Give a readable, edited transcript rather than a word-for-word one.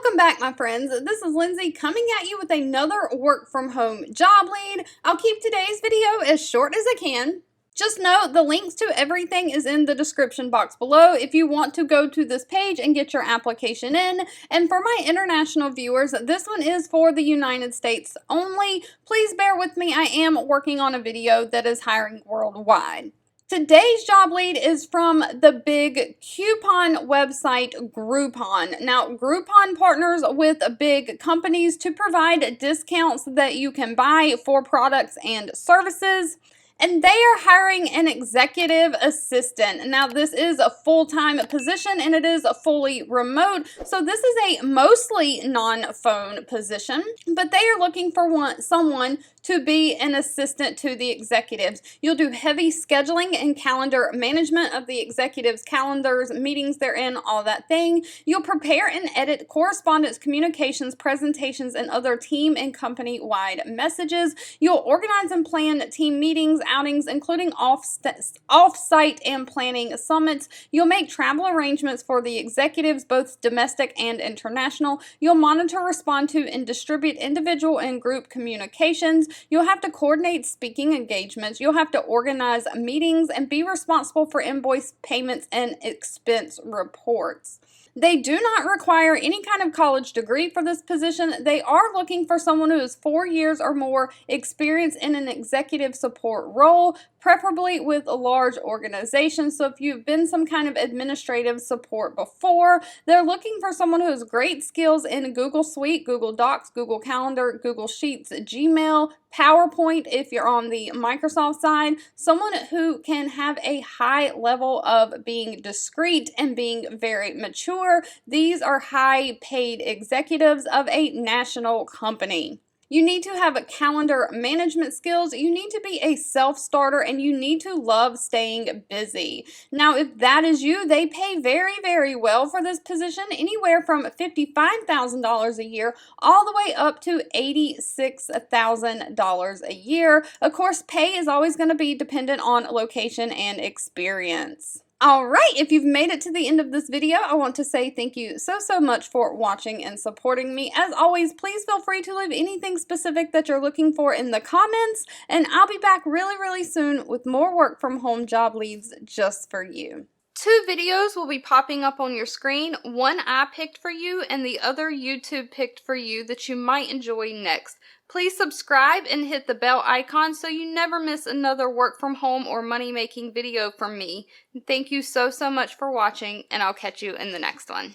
Welcome back, my friends. This is Lindsay coming at you with another work from home job lead. I'll keep today's video as short as I can. Just note the links to everything is in the description box below if you want to go to this page and get your application in. And for my international viewers, this one is for the United States only. Please bear with me. I am working on a video that is hiring worldwide. Today's job lead is from the big coupon website Groupon. Now, Groupon partners with big companies to provide discounts that you can buy for products and services. And they are hiring an executive assistant. Now, this is a full-time position and it is fully remote. So this is a mostly non-phone position, but they are looking for someone to be an assistant to the executives. You'll do heavy scheduling and calendar management of the executives' calendars, meetings they're in, all that thing. You'll prepare and edit correspondence, communications, presentations, and other team and company-wide messages. You'll organize and plan team meetings, outings, including off-site and planning summits. You'll make travel arrangements for the executives, both domestic and international. You'll monitor, respond to, and distribute individual and group communications. You'll have to coordinate speaking engagements. You'll have to organize meetings and be responsible for invoice payments and expense reports. They do not require any kind of college degree for this position. They are looking for someone who has 4 years or more experience in an executive support role, preferably with a large organization. So if you've been some kind of administrative support before, they're looking for someone who has great skills in Google Suite, Google Docs, Google Calendar, Google Sheets, Gmail, PowerPoint if you're on the Microsoft side, someone who can have a high level of being discreet and being very mature. These are high-paid executives of a national company. You need to have calendar management skills, you need to be a self-starter, and you need to love staying busy. Now, if that is you, they pay very, very well for this position, anywhere from $55,000 a year all the way up to $86,000 a year. Of course, pay is always going to be dependent on location and experience. Alright, if you've made it to the end of this video, I want to say thank you so much for watching and supporting me. As always, please feel free to leave anything specific that you're looking for in the comments, and I'll be back really soon with more work from home job leads just for you. 2 videos will be popping up on your screen. One I picked for you and the other YouTube picked for you that you might enjoy next. Please subscribe and hit the bell icon so you never miss another work from home or money making video from me. Thank you so much for watching, and I'll catch you in the next one.